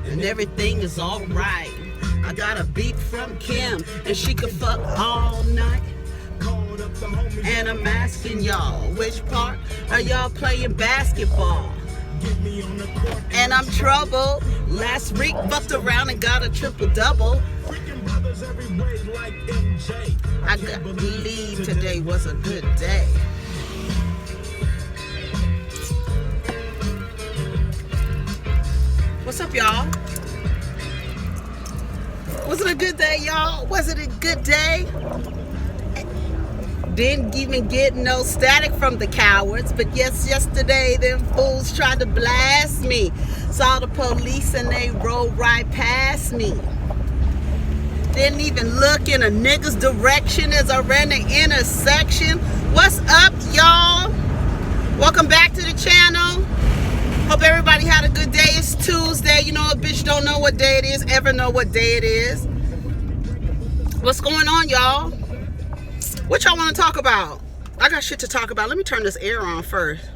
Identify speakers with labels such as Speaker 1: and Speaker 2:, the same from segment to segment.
Speaker 1: And everything is alright. I got a beat from Kim, and she could fuck all night. And I'm asking y'all, which part are y'all playing basketball? And I'm troubled. Last week fucked around and got a triple-double. I believe today was a good day. What's up, y'all? Was it a good day, y'all? Was it a good day? Didn't even get no static from the cowards, but yes, yesterday them fools tried to blast me. Saw the police and they rolled right past me. Didn't even look in a nigga's direction as I ran the intersection. What's up, y'all? Welcome back to the channel. Hope everybody had a good day. It's Tuesday. You know, a bitch don't know what day it is, ever know what day it is. What's going on, y'all? What y'all want to talk about? I got shit to talk about. Let me turn this air on first.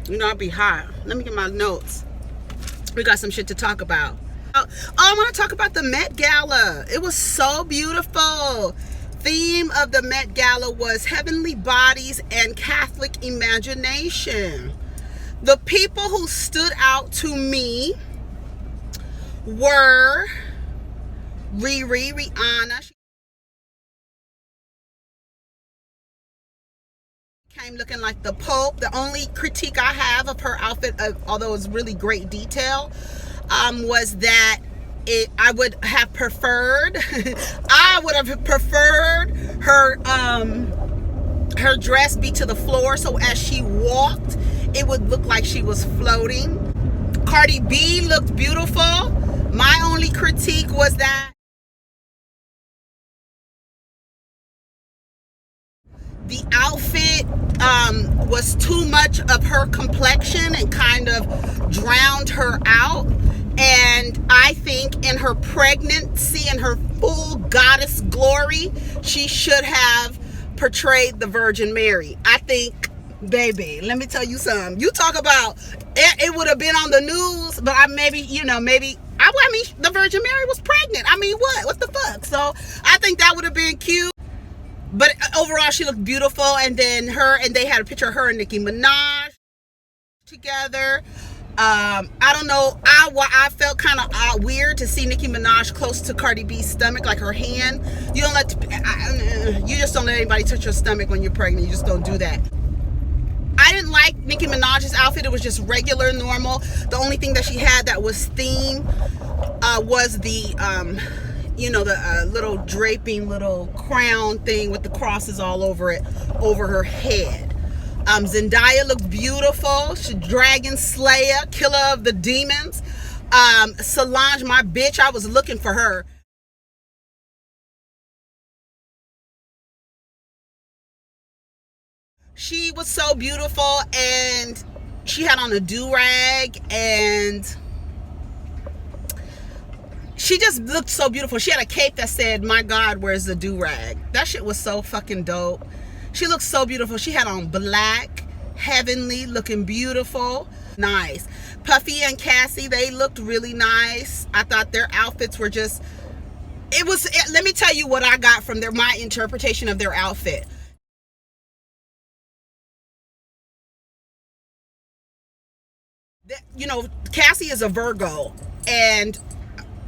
Speaker 1: You know, I'll be hot. Let me get my notes. We got some shit to talk about. Oh, I want to talk about the Met Gala. It was so beautiful. Theme of the Met Gala was heavenly bodies and Catholic imagination. The people who stood out to me were Rihanna. She came looking like the Pope. The only critique I have of her outfit, although it's really great detail, was that I would have preferred her dress be to the floor, so as she walked it would look like she was floating. Cardi B looked beautiful. My only critique was that the outfit was too much of her complexion and kind of drowned her out. And I think in her pregnancy and her full goddess glory, she should have portrayed the Virgin Mary. I think, baby, let me tell you something. You talk about it would have been on the news, but I mean, the Virgin Mary was pregnant. I mean, what the fuck? So I think that would have been cute. But overall, she looked beautiful. And then they had a picture of her and Nicki Minaj together. I don't know. I felt kind of weird to see Nicki Minaj close to Cardi B's stomach, like her hand. You just don't let anybody touch your stomach when you're pregnant. You just don't do that. I didn't like Nicki Minaj's outfit. It was just regular, normal. The only thing that she had that was theme was the little draping little crown thing with the crosses all over it, over her head. Zendaya looked beautiful. She dragon slayer, killer of the demons. Solange, my bitch, I was looking for her. She was so beautiful, and she had on a do-rag, and she just looked so beautiful. She had a cape that said, "My God, where's the do-rag?" That shit was so fucking dope. She looked so beautiful. She had on black, heavenly, looking beautiful. Nice. Puffy and Cassie, they looked really nice. I thought their outfits were just, let me tell you what I got from my interpretation of their outfit. You know, Cassie is a Virgo and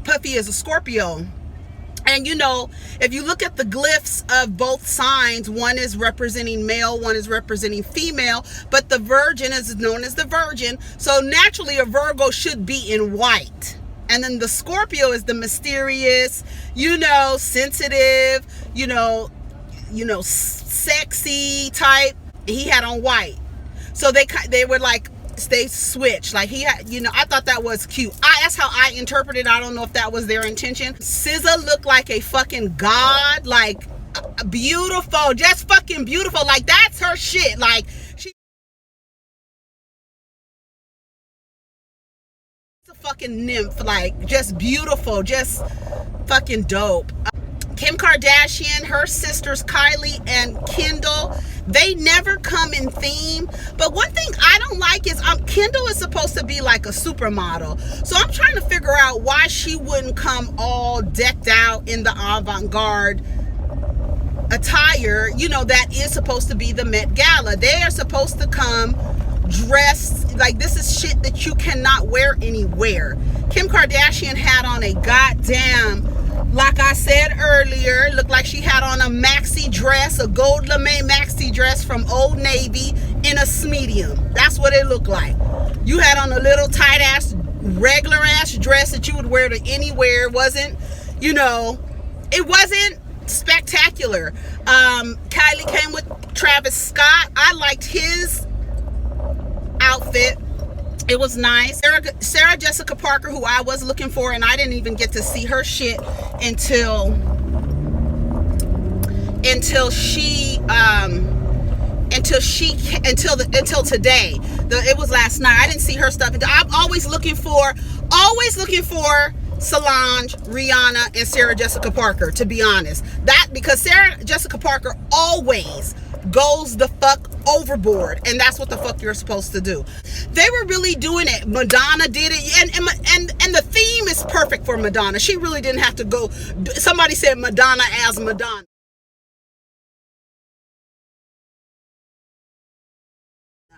Speaker 1: Puffy is a Scorpio. And you know, if you look at the glyphs of both signs, one is representing male, one is representing female, but the Virgin is known as the Virgin. So naturally a Virgo should be in white. And then the Scorpio is the mysterious, sensitive, sexy type. He had on white. So they were like, they switched. Like he had, I thought that was cute. That's how I interpreted. I don't know if that was their intention. SZA looked like a fucking god, like beautiful, just fucking beautiful. Like that's her shit. Like she's a fucking nymph, like just beautiful, just fucking dope. Kim Kardashian, her sisters Kylie and Kendall, they never come in theme. But one thing I don't like is Kendall is supposed to be like a supermodel. So I'm trying to figure out why she wouldn't come all decked out in the avant-garde attire, you know, that is supposed to be the Met Gala. They are supposed to come dressed like this is shit that you cannot wear anywhere. Kim Kardashian had on a goddamn, like I said earlier, looked like she had on a maxi dress, a gold lame maxi dress from Old Navy in a medium. That's what it looked like. You had on a little tight ass, regular ass dress that you would wear to anywhere. It wasn't, you know, it wasn't spectacular. Kylie came with Travis Scott. I liked his outfit. It was nice. Sarah Jessica Parker, who I was looking for, and I didn't even get to see her shit until today. It was last night. I didn't see her stuff. I'm always looking for Solange, Rihanna, and Sarah Jessica Parker, to be honest. Because Sarah Jessica Parker always goes the fuck overboard, and that's what the fuck you're supposed to do. They were really doing it. Madonna did it, and the theme is perfect for Madonna. She really didn't have to go. Somebody said Madonna as Madonna.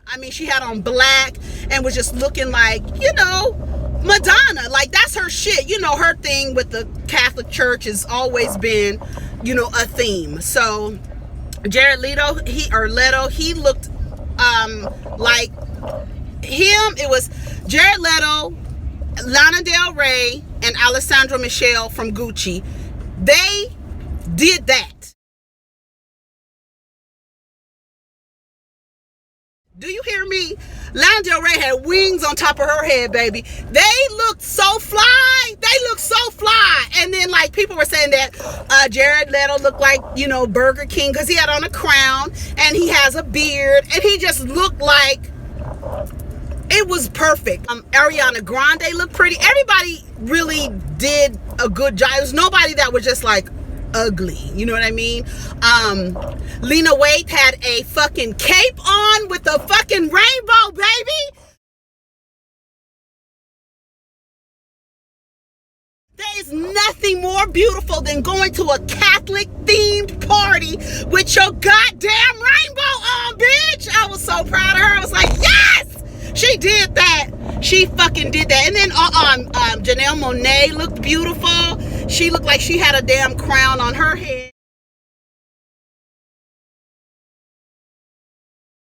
Speaker 1: I mean, she had on black and was just looking like, you know, Madonna. Like, that's her shit. You know, her thing with the Catholic Church has always been, you know, a theme. So Jared Leto, he looked like him. It was Jared Leto, Lana Del Rey, and Alessandro Michele from Gucci. They did that. Do you hear me? Lana Del Rey had wings on top of her head, baby. They looked so fly. And then, like, people were saying that Jared Leto looked like, you know, Burger King because he had on a crown and he has a beard and he just looked like it was perfect. Ariana Grande looked pretty. Everybody really did a good job. There was nobody that was just like ugly, you know what I mean? Lena Waithe had a fucking cape on with a fucking rainbow, baby. There is nothing more beautiful than going to a Catholic themed party with your goddamn rainbow on, bitch. I was so proud of her. I was like, yes, she did that. She fucking did that. And then Janelle Monáe looked beautiful. She looked like she had a damn crown on her head.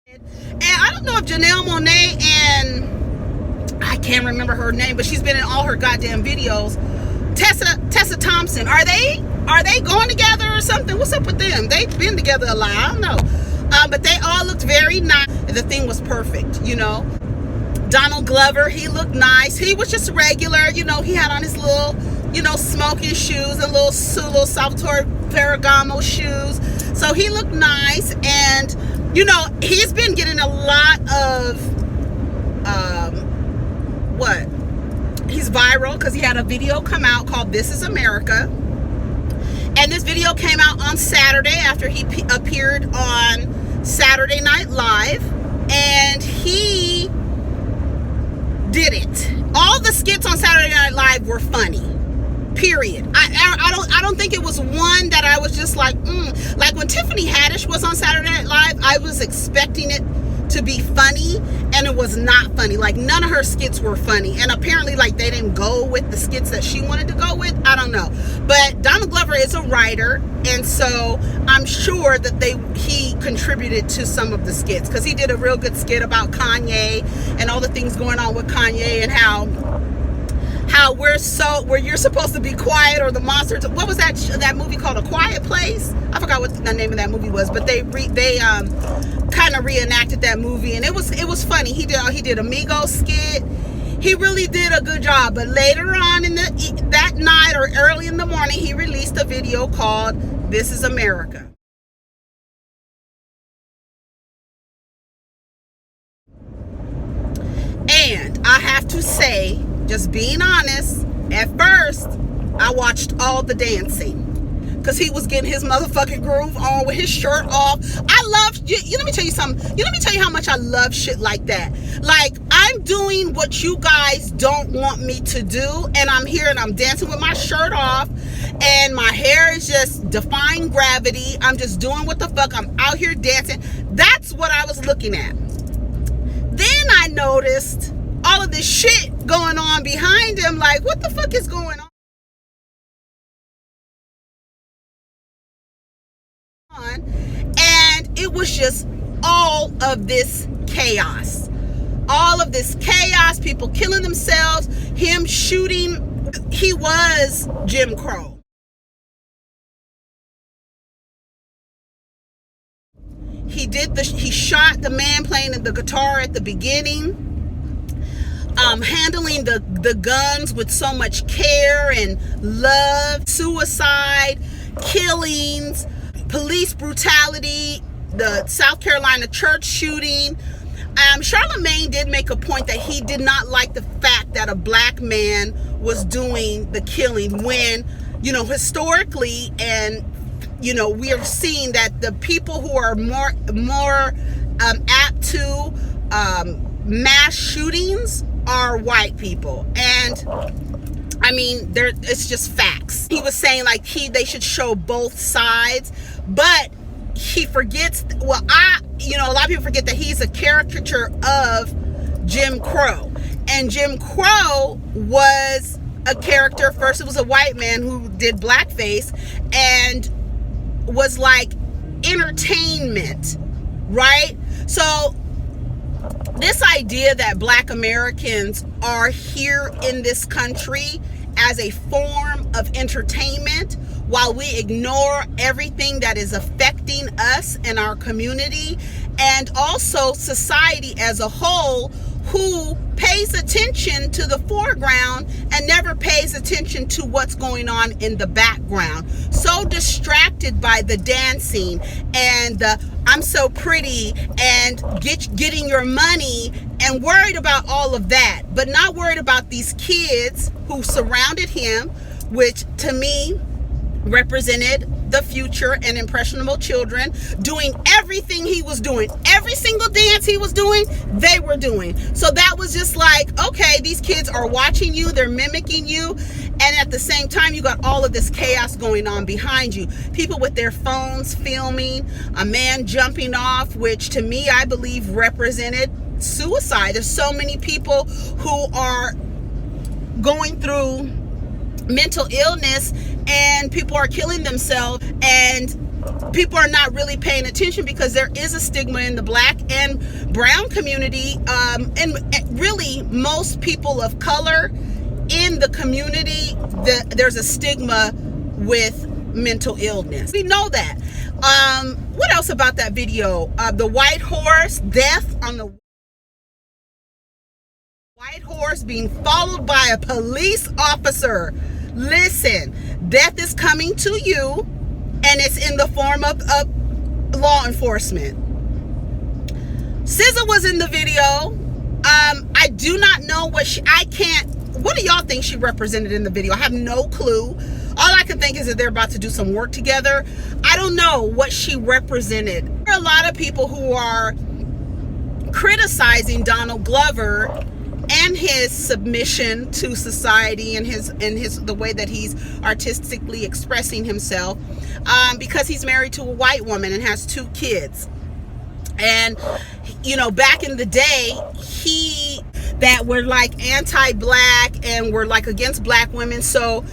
Speaker 1: And I don't know if Janelle Monáe and I can't remember her name, but she's been in all her goddamn videos. Tessa Thompson, are they going together or something? What's up with them? They've been together a lot. I don't know. But they all looked very nice. The thing was perfect, you know. Donald Glover, he looked nice. He was just regular, you know. He had on his little, you know, smoking shoes and little Salvatore Ferragamo shoes. So he looked nice. And, you know, he's been getting a lot of, he's viral because he had a video come out called This Is America. And this video came out on Saturday after he appeared on Saturday Night Live. And he did it. All the skits on Saturday Night Live were funny. Period. I don't think it was one that I was just like, Like when Tiffany Haddish was on Saturday Night Live, I was expecting it to be funny, and it was not funny. Like, none of her skits were funny, and apparently, like, they didn't go with the skits that she wanted to go with. I don't know, but Donald Glover is a writer, and so I'm sure that he contributed to some of the skits, because he did a real good skit about Kanye and all the things going on with Kanye, and how where you're supposed to be quiet, or the monsters. What was that movie called, A Quiet Place? I forgot what the name of that movie was, but they kind of reenacted that movie, and it was funny. He did a Migos skit. He really did a good job. But later on that night or early in the morning, he released a video called This Is America. And I have to say, just being honest, at first I watched all the dancing. because he was getting his motherfucking groove on with his shirt off. I love you. Let me tell you something. Let me tell you how much I love shit like that. Like, I'm doing what you guys don't want me to do, and I'm here and I'm dancing with my shirt off, and my hair is just defying gravity. I'm just doing what the fuck. I'm out here dancing. That's what I was looking at. Then I noticed all of this shit going on behind him. Like, what the fuck is going on? And it was just all of this chaos. All of this chaos, people killing themselves, him shooting. He was Jim Crow. He shot the man playing the guitar at the beginning, handling the guns with so much care and love. Suicide, killings, police brutality, the South Carolina church shooting. Charlemagne did make a point that he did not like the fact that a black man was doing the killing when, historically, and we are seeing that the people who are more apt to mass shootings are white people. And I mean, it's just facts. He was saying like they should show both sides, but he forgets. Well, a lot of people forget that he's a caricature of Jim Crow, and Jim Crow was a character. First, it was a white man who did blackface and was like entertainment, right? So this idea that black Americans are here in this country as a form of entertainment while we ignore everything that is affecting us and our community, and also society as a whole, who pays attention to the foreground and never pays attention to what's going on in the background. So distracted by the dancing and the I'm so pretty and getting your money, and worried about all of that, but not worried about these kids who surrounded him, which to me represented the future and impressionable children, doing everything he was doing. Every single dance he was doing, they were doing. So that was just like, okay, these kids are watching you, they're mimicking you, and at the same time, you got all of this chaos going on behind you. People with their phones filming, a man jumping off, which to me, I believe represented suicide. There's so many people who are going through mental illness and people are killing themselves, and people are not really paying attention because there is a stigma in the black and brown community, and really most people of color in the community. There's a stigma with mental illness. We know that. What else about that video? The white horse, death on the white horse being followed by a police officer. Listen, death is coming to you, and it's in the form of law enforcement. SZA was in the video. I do not know what do y'all think she represented in the video? I have no clue. All I can think is that they're about to do some work together. I don't know what she represented. There are a lot of people who are criticizing Donald Glover and his submission to society and the way that he's artistically expressing himself, because he's married to a white woman and has 2 kids. And back in the day, that were like anti-black and were like against black women. So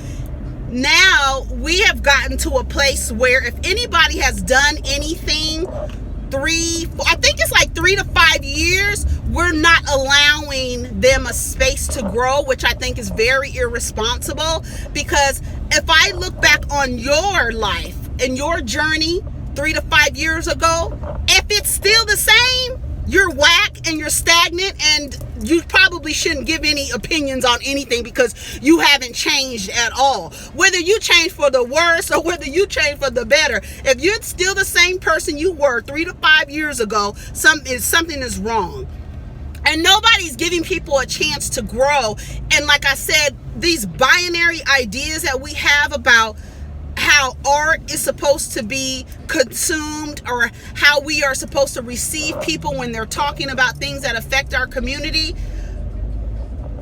Speaker 1: now we have gotten to a place where if anybody has done anything, I think it's like 3 to 5 years, we're not allowing them a space to grow, which I think is very irresponsible. Because if I look back on your life and your journey 3 to 5 years ago, if it's still the same, you're whack and you're stagnant, and you probably shouldn't give any opinions on anything because you haven't changed at all. Whether you change for the worse or whether you change for the better, if you're still the same person you were 3 to 5 years ago, something is wrong. And nobody's giving people a chance to grow. And like I said, these binary ideas that we have about how how art is supposed to be consumed, or how we are supposed to receive people when they're talking about things that affect our community,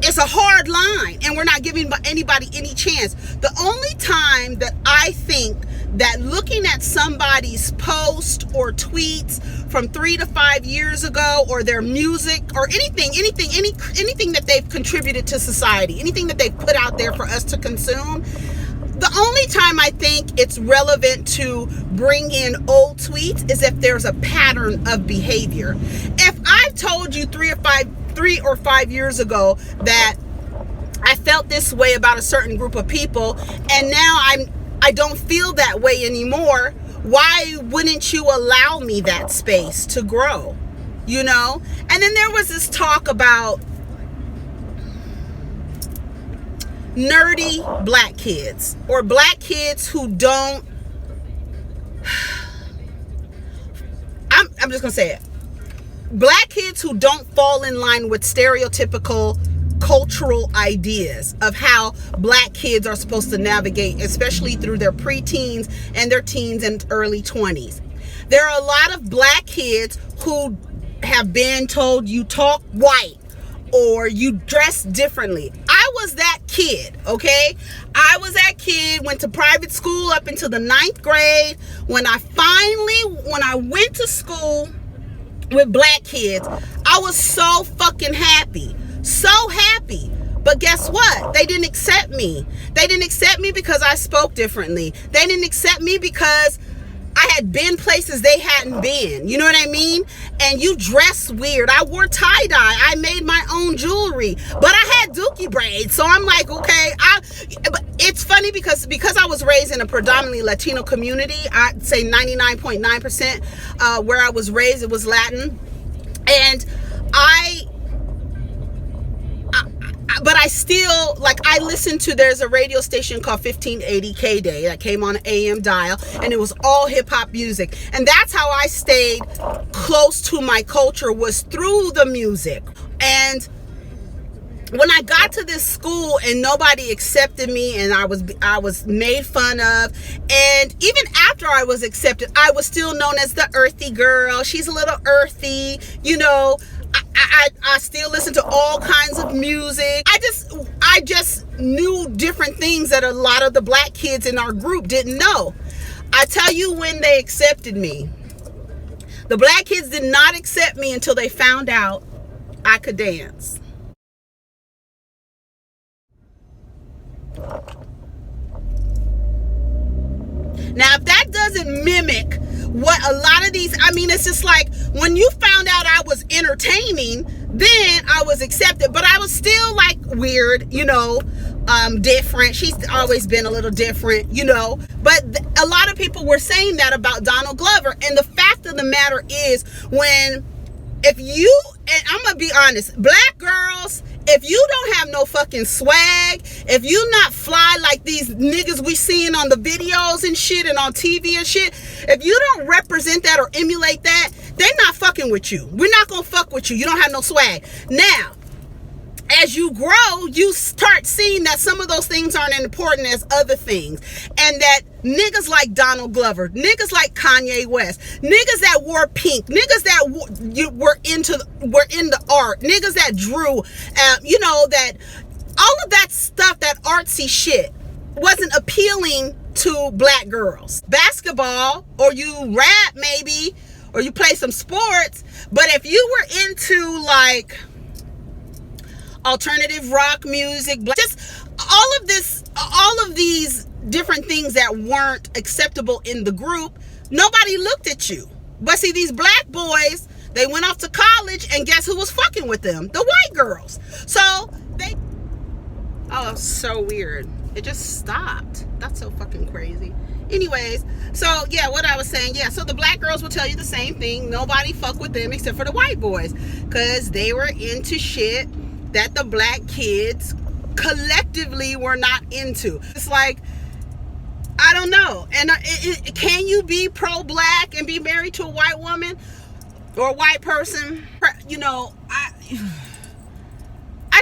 Speaker 1: it's a hard line, and we're not giving anybody any chance. The only time that I think that looking at somebody's post or tweets from 3 to 5 years ago, or their music, or anything that they've contributed to society, anything that they've put out there for us to consume, the only time I think it's relevant to bring in old tweets is if there's a pattern of behavior. If I've told you 3 or 5 years ago that I felt this way about a certain group of people, and now I don't feel that way anymore, why wouldn't you allow me that space to grow? You know? And then there was this talk about nerdy black kids, or black kids who don't, I'm just gonna say it, black kids who don't fall in line with stereotypical cultural ideas of how black kids are supposed to navigate, especially through their preteens and their teens and early 20s. There are a lot of black kids who have been told you talk white, or you dress differently. I was that kid, okay? I was that kid, went to private school up until the 9th grade. When I went to school with black kids, I was so fucking happy. So happy. But guess what? They didn't accept me. They didn't accept me because I spoke differently. They didn't accept me because I had been places they hadn't been. You know what I mean? And you dress weird. I wore tie-dye. I made my own jewelry. But I had dookie braids. So I'm like, okay. But it's funny because I was raised in a predominantly Latino community. I'd say 99.9% where I was raised, it was Latin. And but I still, like, I listened to, there's a radio station called 1580 K-Day that came on an AM dial, and it was all hip-hop music. And that's how I stayed close to my culture, was through the music. And when I got to this school and nobody accepted me, and I was made fun of, and even after I was accepted, I was still known as the earthy girl. She's a little earthy, you know. I still listen to all kinds of music. I just knew different things that a lot of the black kids in our group didn't know. I tell you when they accepted me. The black kids did not accept me until they found out I could dance. Now, if that doesn't mimic what a lot of these, I mean, it's just like, when you found out I was entertaining, then I was accepted, but I was still like weird, you know, different. She's always been a little different, you know, but a lot of people were saying that about Donald Glover. And the fact of the matter is, if you, and I'm gonna be honest, black girls, if you don't have no fucking swag, if you not fly like these niggas we seeing on the videos and shit and on TV and shit, if you don't represent that or emulate that, they're not fucking with you. We're not gonna fuck with you. You don't have no swag. Now, as you grow, you start seeing that some of those things aren't as important as other things. And that niggas like Donald Glover, niggas like Kanye West, niggas that wore pink, niggas that were into art, niggas that drew, you know, that all of that stuff, that artsy shit, wasn't appealing to black girls. Basketball, or you rap maybe, or you play some sports, but if you were into like alternative rock music, just all of these different things that weren't acceptable in the group, nobody looked at you. But see, these black boys, they went off to college, and guess who was fucking with them? The white girls. So so weird. It just stopped. That's so fucking crazy. Anyways, so yeah, what I was saying, yeah, so the black girls will tell you the same thing. Nobody fuck with them except for the white boys, because they were into shit that the black kids collectively were not into. It's like, I don't know. And can you be pro-black and be married to a white woman or a white person? You know, I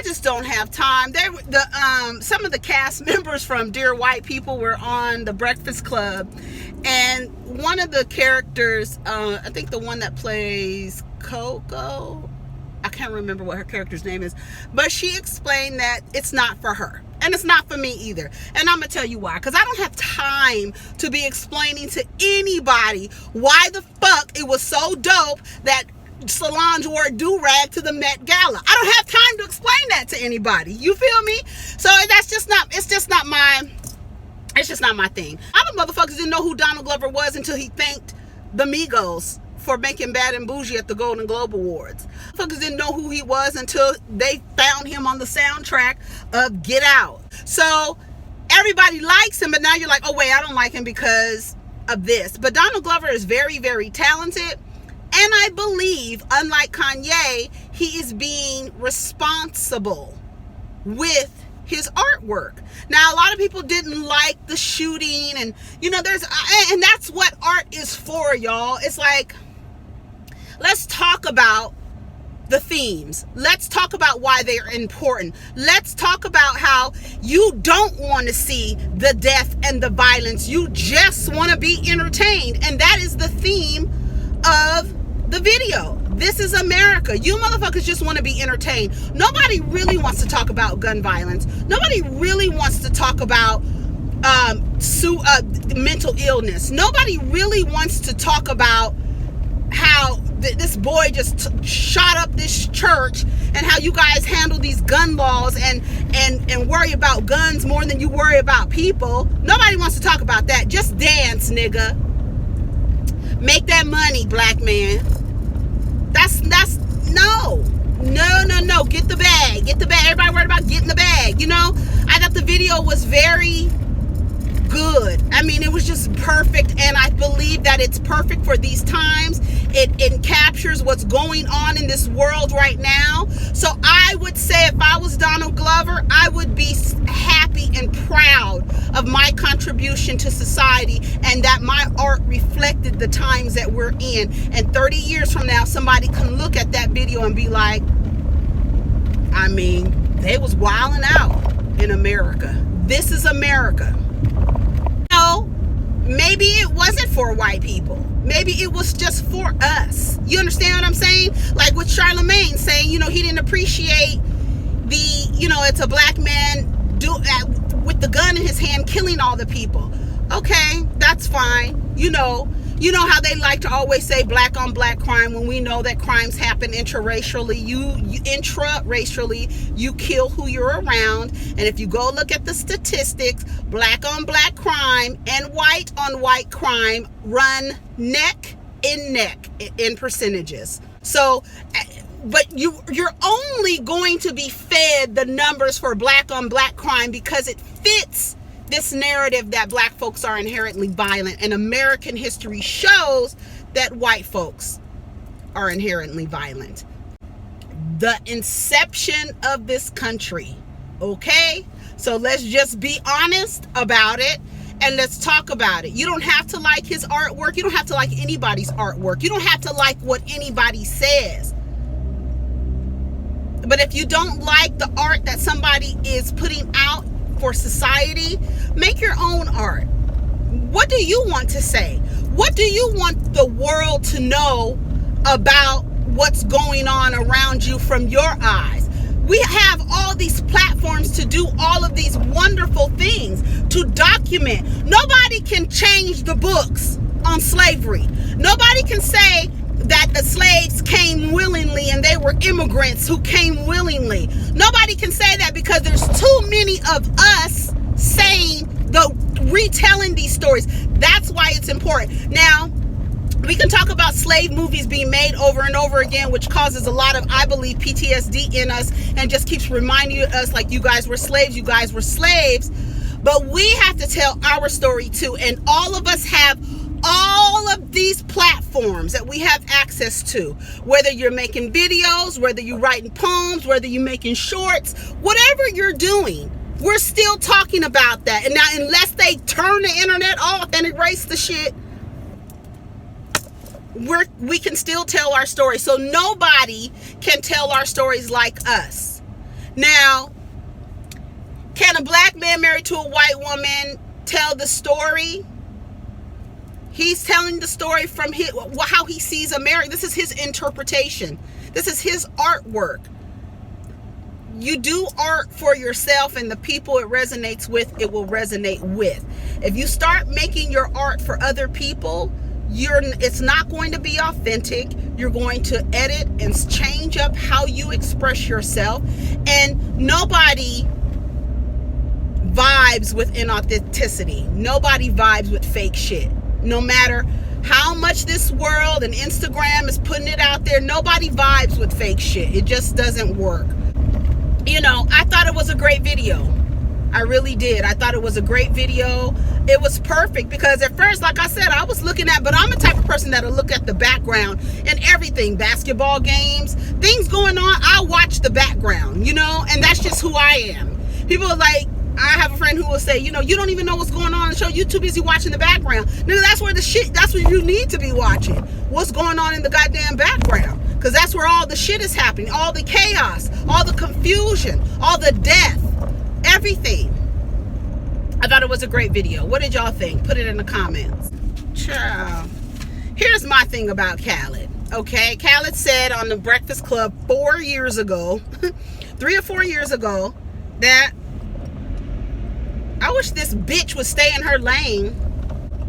Speaker 1: just don't have time. Some of the cast members from Dear White People were on The Breakfast Club, and one of the characters, I think the one that plays Coco, I can't remember what her character's name is, but she explained that it's not for her. And it's not for me either. And I'm going to tell you why. Because I don't have time to be explaining to anybody why the fuck it was so dope that Solange wore a do-rag to the Met Gala. I don't have time to explain that to anybody. You feel me? So it's just not my thing. Other motherfuckers didn't know who Donald Glover was until he thanked the Migos for making Bad and Bougie at the Golden Globe Awards. Motherfuckers didn't know who he was until they found him on the soundtrack of Get Out. So everybody likes him, but now you're like, oh wait, I don't like him because of this. But Donald Glover is very, very talented. And I believe, unlike Kanye, he is being responsible with his artwork. Now, a lot of people didn't like the shooting, and and that's what art is for, y'all. It's like, let's talk about the themes. Let's talk about why they're important. Let's talk about how you don't want to see the death and the violence. You just want to be entertained. And that is the theme of the video. This is America. You motherfuckers just want to be entertained. Nobody really wants to talk about gun violence. Nobody really wants to talk about mental illness. Nobody really wants to talk about how this boy just shot up this church, and how you guys handle these gun laws and worry about guns more than you worry about people. Nobody wants to talk about that. Just dance, nigga. Make that money, black man. That's no. Get the bag. Get the bag. Everybody worried about getting the bag. I thought the video was very good. I mean, it was just perfect, and I believe that it's perfect for these times. It captures what's going on in this world right now. So I would say, if I was Donald Glover, I would be happy and proud of my contribution to society, and that my art reflected the times that we're in. And 30 years from now, somebody can look at that video and be like, I mean, they was wilding out in America. This is America. Maybe it wasn't for white people. Maybe it was just for us. You understand what I'm saying? Like with Charlemagne saying, he didn't appreciate it's a black man with the gun in his hand killing all the people. Okay, that's fine. You know how they like to always say black on black crime, when we know that crimes happen intraracially. Intraracially, you kill who you're around. And if you go look at the statistics, black on black crime and white on white crime run neck in neck in percentages. So, but you're only going to be fed the numbers for black on black crime because it fits this narrative that black folks are inherently violent, and American history shows that white folks are inherently violent. The inception of this country, okay? So let's just be honest about it, and let's talk about it. You don't have to like his artwork. You don't have to like anybody's artwork. You don't have to like what anybody says. But if you don't like the art that somebody is putting out for society, make your own art. What do you want to say? What do you want the world to know about what's going on around you from your eyes? We have all these platforms to do all of these wonderful things, to document. Nobody can change the books on slavery. Nobody can say that the slaves came willingly and they were immigrants who came willingly. Nobody can say that, because there's too many of us retelling these stories. That's why it's important. Now, we can talk about slave movies being made over and over again, which causes a lot of, I believe, PTSD in us, and just keeps reminding us, like, you guys were slaves, you guys were slaves. But we have to tell our story too, and all of us have all of these platforms that we have access to. Whether you're making videos, whether you're writing poems, whether you're making shorts, whatever you're doing, we're still talking about that. And now, unless they turn the internet off and erase the shit, we can still tell our story. So nobody can tell our stories like us. Now, can a black man married to a white woman tell the story? He's telling the story from how he sees America. This is his interpretation. This is his artwork. You do art for yourself, and the people it resonates with, it will resonate with. If you start making your art for other people, it's not going to be authentic. You're going to edit and change up how you express yourself, and nobody vibes with inauthenticity. Nobody vibes with fake shit. No matter how much this world and Instagram is putting it out there, nobody vibes with fake shit. It just doesn't work. You know, I thought it was a great video. I really did. I thought it was a great video. It was perfect because at first, like I said, I was looking at, but I'm the type of person that'll look at the background and everything. Basketball games, things going on, I watch the background, you know, and that's just who I am. People are like, I have a friend who will say, you know, you don't even know what's going on in the show. You're too busy watching the background. Nigga, that's what you need to be watching. What's going on in the goddamn background. Because that's where all the shit is happening. All the chaos, all the confusion, all the death, everything. I thought it was a great video. What did y'all think? Put it in the comments. Ciao. Here's my thing about Khaled. Okay, Khaled said on the Breakfast Club 4 years ago, 3 or 4 years ago, that I wish this bitch would stay in her lane.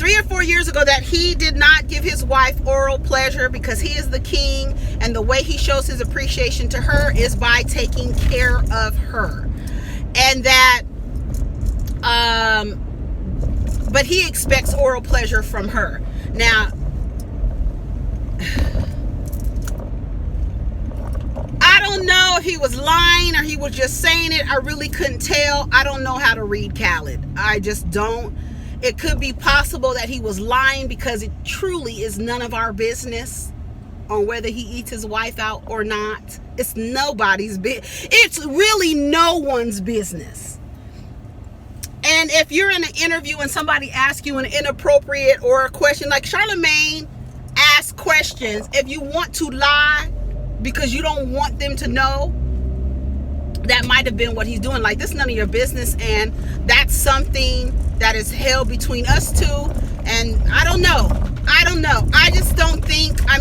Speaker 1: 3 or 4 years ago, that he did not give his wife oral pleasure because he is the king, and the way he shows his appreciation to her is by taking care of her. And that, but he expects oral pleasure from her. Now, I don't know if he was lying or he was just saying it. I really couldn't tell. I don't know how to read Khaled. I just don't. It could be possible that he was lying because it truly is none of our business on whether he eats his wife out or not. It's nobody's business. It's really no one's business. And if you're in an interview and somebody asks you an inappropriate or a question, like Charlamagne asks questions, if you want to lie because you don't want them to know, that might have been what he's doing. Like, this is none of your business, and that's something that is held between us two. And I don't know. I just don't think, I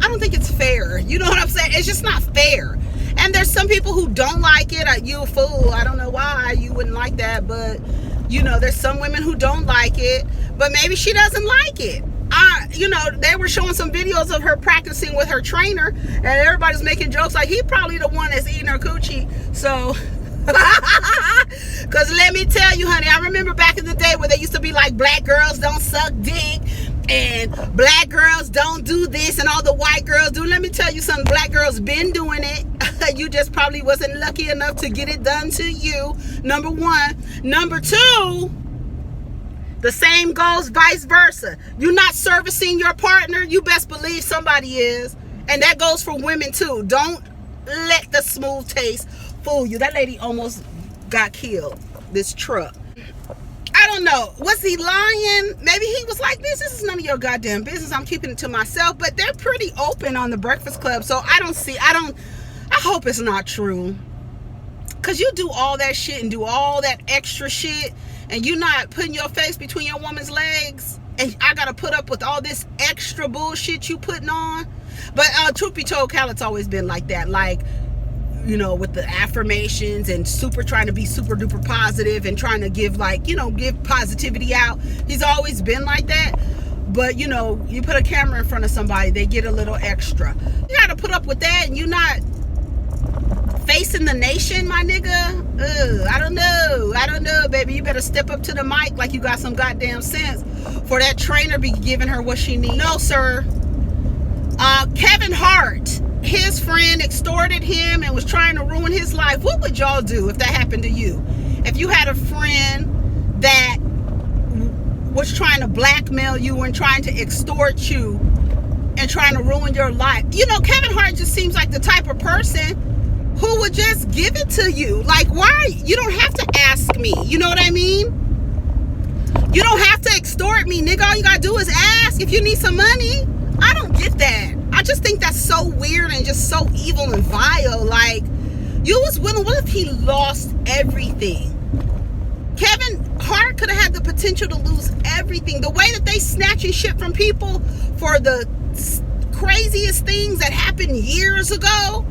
Speaker 1: don't think it's fair. You know what I'm saying? It's just not fair. And there's some people who don't like it. You a fool. I don't know why you wouldn't like that, but you know, there's some women who don't like it, but maybe she doesn't like it. You know, they were showing some videos of her practicing with her trainer, and everybody's making jokes like he probably the one that's eating her coochie. So, because let me tell you, honey, I remember back in the day where they used to be like, black girls don't suck dick, and black girls don't do this, and all the white girls do. Let me tell you something, black girls been doing it. You just probably wasn't lucky enough to get it done to you, number one. Number two, the same goes vice versa. You're not servicing your partner, you best believe somebody is. And that goes for women too. Don't let the smooth taste fool you. That lady almost got killed, this truck. I don't know. Was he lying? Maybe he was like, this is none of your goddamn business. I'm keeping it to myself. But they're pretty open on the Breakfast Club. So I hope it's not true. Because you do all that shit and do all that extra shit, and you're not putting your face between your woman's legs, and I gotta put up with all this extra bullshit you putting on. But truth be told, Khaled's always been like that. Like, you know, with the affirmations and trying to be super duper positive and trying to give, like, you know, give positivity out. He's always been like that. But, you know, you put a camera in front of somebody, they get a little extra. You gotta put up with that, and you're not facing the nation, my nigga. I don't know, baby. You better step up to the mic like you got some goddamn sense for that trainer be giving her what she needs. No, sir. Kevin Hart, his friend extorted him and was trying to ruin his life. What would y'all do if that happened to you? If you had a friend that was trying to blackmail you and trying to extort you and trying to ruin your life. You know, Kevin Hart just seems like the type of person who would just give it to you. Like, why? You don't have to ask me. You know what I mean? You don't have to extort me, nigga. All you gotta do is ask if you need some money. I don't get that. I just think that's so weird and just so evil and vile. Like, you was willing, what if he lost everything? Kevin Hart could have had the potential to lose everything. The way that they snatching shit from people for the craziest things that happened years ago,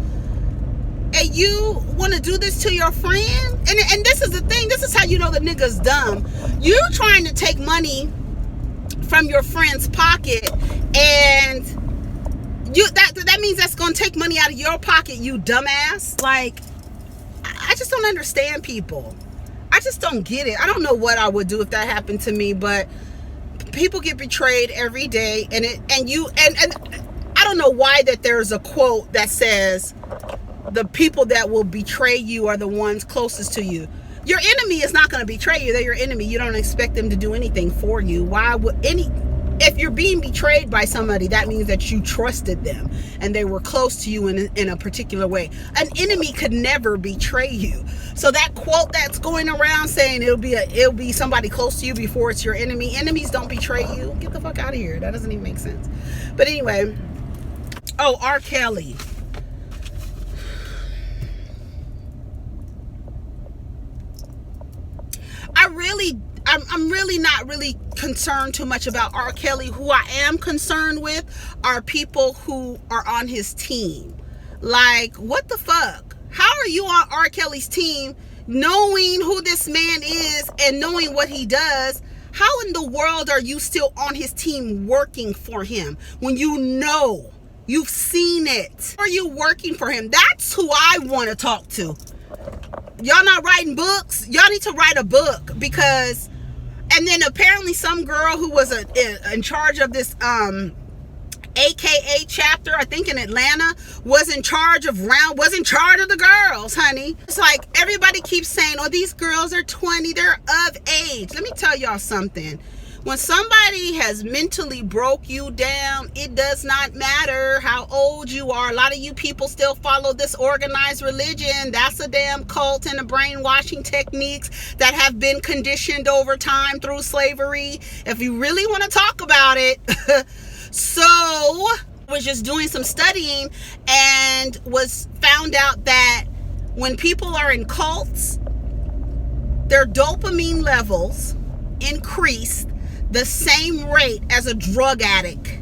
Speaker 1: and you want to do this to your friend? And this is the thing. This is how you know the nigga's dumb. You trying to take money from your friend's pocket, and that means that's going to take money out of your pocket, you dumbass. Like, I just don't understand people. I just don't get it. I don't know what I would do if that happened to me, but people get betrayed every day, and I don't know why that there's a quote that says the people that will betray you are the ones closest to you. Your enemy is not going to betray you. They're your enemy. You don't expect them to do anything for you. Why would if you're being betrayed by somebody, that means that you trusted them and they were close to you in a particular way. An enemy could never betray you. So that quote that's going around saying it'll be somebody close to you before it's your enemy. Enemies don't betray you. Get the fuck out of here. That doesn't even make sense. But anyway, R. Kelly. I'm really not really concerned too much about R. Kelly. Who I am concerned with are people who are on his team. Like, what the fuck? How are you on R. Kelly's team knowing who this man is and knowing what he does? How in the world are you still on his team working for him when you know, you've seen it? Are you working for him? That's who I want to talk to. Y'all not writing books? Y'all need to write a book, because, and then apparently some girl who was in charge of this AKA chapter, I think in Atlanta, was in charge of the girls, honey. It's like everybody keeps saying, oh, these girls are 20, they're of age. Let me tell y'all something. When somebody has mentally broke you down, it does not matter how old you are. A lot of you people still follow this organized religion. That's a damn cult and the brainwashing techniques that have been conditioned over time through slavery. If you really want to talk about it. So, I was just doing some studying and was found out that when people are in cults, their dopamine levels increase the same rate as a drug addict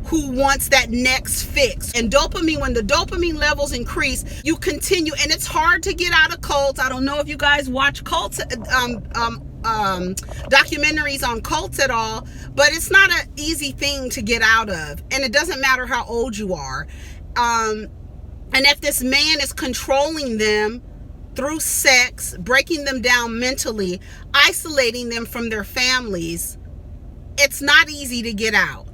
Speaker 1: who wants that next fix. And dopamine, when the dopamine levels increase, you continue, and it's hard to get out of cults. I don't know if you guys watch cults, documentaries on cults at all, but it's not an easy thing to get out of, and it doesn't matter how old you are. And if this man is controlling them through sex, breaking them down mentally, isolating them from their families, it's not easy to get out.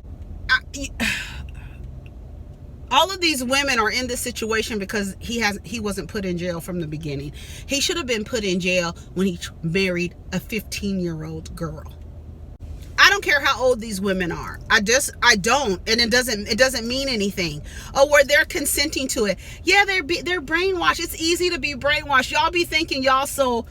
Speaker 1: All of these women are in this situation because he wasn't put in jail from the beginning. He should have been put in jail when he married a 15-year-old girl. I don't care how old these women are. I don't, and it doesn't mean anything. Oh, where they're consenting to it. Yeah, they're brainwashed. It's easy to be brainwashed. Y'all be thinking y'all so,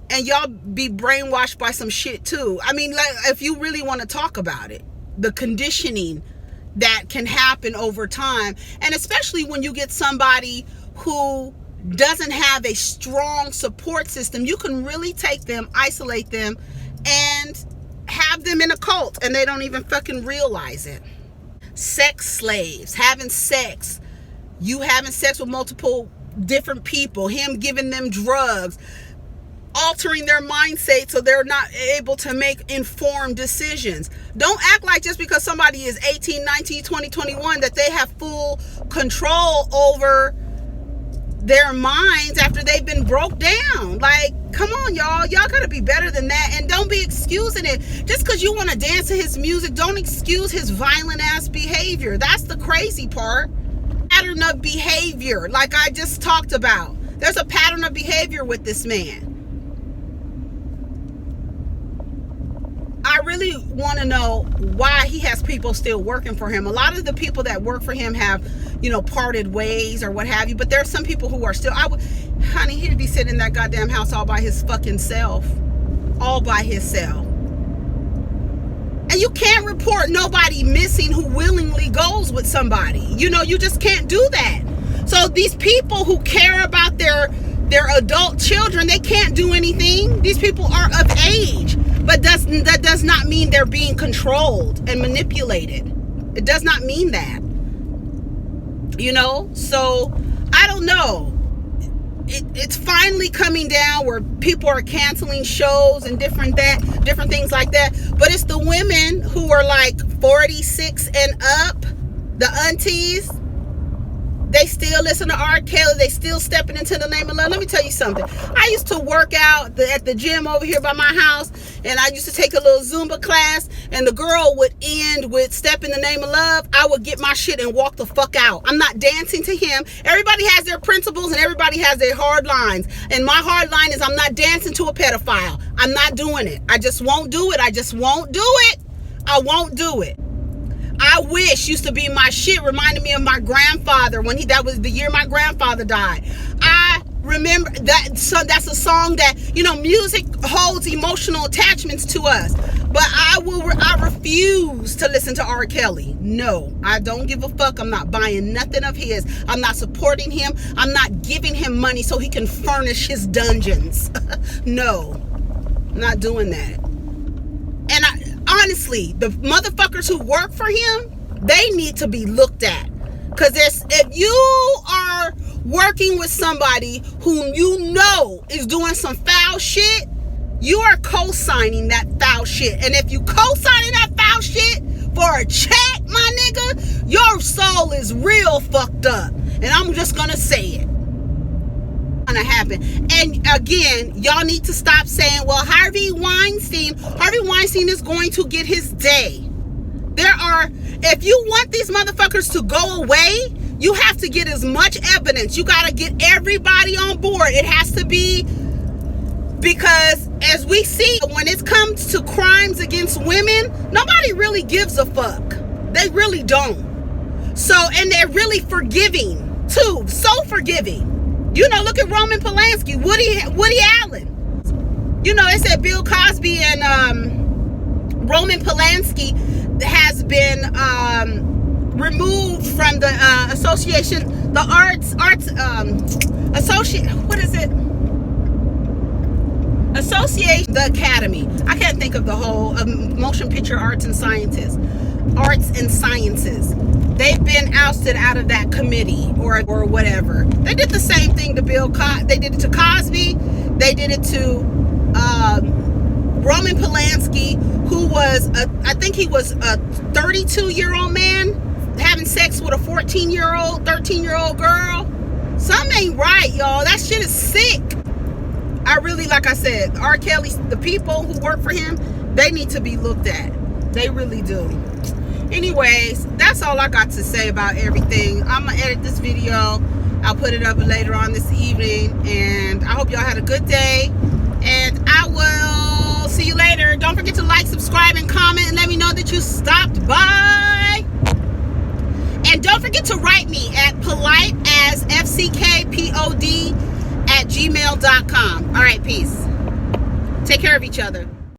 Speaker 1: and y'all be brainwashed by some shit too. I mean, like, if you really want to talk about it, the conditioning that can happen over time, and especially when you get somebody who doesn't have a strong support system, you can really take them, isolate them, and have them in a cult, and they don't even fucking realize it. Sex slaves, having sex, you having sex with multiple different people, him giving them drugs, altering their mindset so they're not able to make informed decisions. Don't act like just because somebody is 18, 19, 20, 21 that they have full control over their minds after they've been broke down. Like, come on, y'all gotta be better than that, and don't be excusing it. Just because you want to dance to his music, don't excuse his violent ass behavior. That's the crazy part. Pattern of behavior, like I just talked about. There's a pattern of behavior with this man. I really want to know why he has people still working for him. A lot of the people that work for him have, parted ways or what have you. But there's some people who are still, honey, he'd be sitting in that goddamn house all by his fucking self. All by himself. And you can't report nobody missing who willingly goes with somebody. You know, you just can't do that. So these people who care about their adult children, they can't do anything. These people are of age. But that does not mean they're being controlled and manipulated. It does not mean that. You know? So, I don't know. It's finally coming down where people are canceling shows and different things like that. But it's the women who are like 46 and up, the aunties. They still listen to R. Kelly. They still stepping into the name of love. Let me tell you something. I used to work out at the gym over here by my house, and I used to take a little Zumba class, and the girl would end with Step in the Name of Love. I would get my shit and walk the fuck out. I'm not dancing to him. Everybody has their principles, and everybody has their hard lines. And my hard line is I'm not dancing to a pedophile. I'm not doing it. I just won't do it. I just won't do it. I won't do it. I Wish used to be my shit. Reminded me of my grandfather when that was the year my grandfather died. I remember that. So that's a song that, you know, music holds emotional attachments to us. But I refuse to listen to R. Kelly. No, I don't give a fuck. I'm not buying nothing of his. I'm not supporting him. I'm not giving him money so he can furnish his dungeons. No, I'm not doing that. And honestly, the motherfuckers who work for him, they need to be looked at. Because if you are working with somebody whom you know is doing some foul shit, you are co-signing that foul shit. And if you co-signing that foul shit for a check, my nigga, your soul is real fucked up. And I'm just gonna say it. Gonna happen. And again, y'all need to stop saying, well, Harvey Weinstein is going to get his day. If you want these motherfuckers to go away, you have to get as much evidence. You got to get everybody on board. It has to be, because as we see, when it comes to crimes against women, nobody really gives a fuck. They really don't. So, and they're really forgiving too. So forgiving. You know, look at Roman Polanski, Woody Allen. You know, they said Bill Cosby and Roman Polanski has been removed from the association, the arts associate. What is it? Association, the Academy. I can't think of the whole motion picture arts and sciences. They've been ousted out of that committee or whatever. They did the same thing to Bill Cosby. They did it to Cosby. They did it to Roman Polanski, who was, I think he was a 32-year-old man having sex with a 14-year-old, 13-year-old girl. Something ain't right, y'all. That shit is sick. I really, like I said, R. Kelly, the people who work for him, they need to be looked at. They really do. Anyways, that's all I got to say about everything. I'm going to edit this video. I'll put it up later on this evening. And I hope y'all had a good day. And I will see you later. Don't forget to like, subscribe, and comment. And let me know that you stopped by. And don't forget to write me at politeasfckpod@gmail.com. All right, peace. Take care of each other.